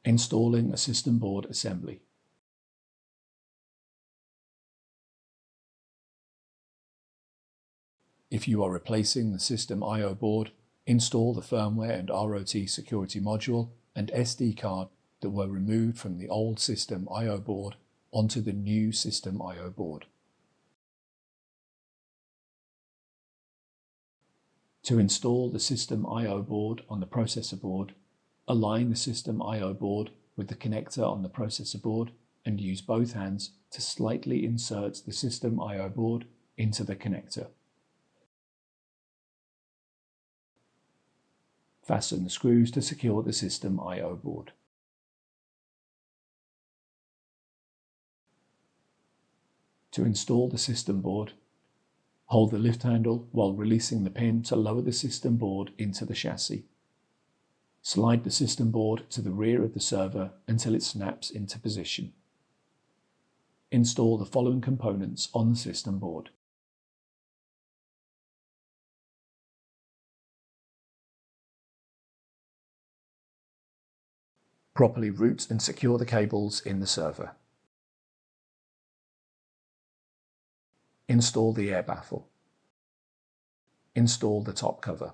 Installing a system board assembly. If you are replacing the system I/O board, install the firmware and ROT security module and SD card that were removed from the old system I/O board onto the new system I/O board. To install the system I/O board on the processor board, align the system I/O board with the connector on the processor board and use both hands to slightly insert the system I/O board into the connector. Fasten the screws to secure the system I/O board. To install the system board, hold the lift handle while releasing the pin to lower the system board into the chassis. Slide the system board to the rear of the server until it snaps into position. Install the following components on the system board. Properly route and secure the cables in the server. Install the air baffle. Install the top cover.